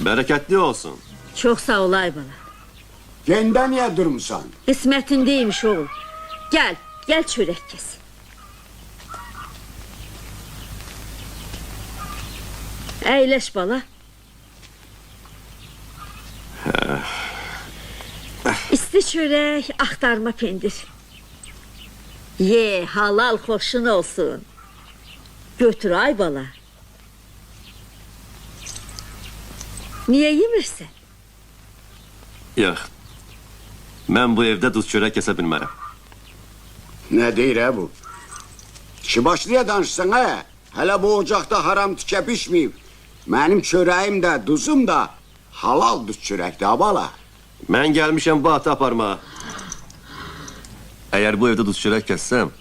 Bereketli olsun. Çok sağ ol Aybala. Gende niye durmuşsan? İsmetindeymiş oğul. Gel, gel çörek kes. Eyleş bala. İsti çörek, aktarma pendir. Ye, halal hoşun olsun. Götür Aybala. Niye yemirsin? Yok. Ben bu evde duz çörek kese bilmem. Ne deyir bu? Kişi başlıya danışsan ha? Hele bu ocakta haram tüke pişmeyip. Benim çöreğim de duzum da halal duz çörekti abala. Ben gelmişim bu ata parmağa. Eğer bu evde duz çörek kessem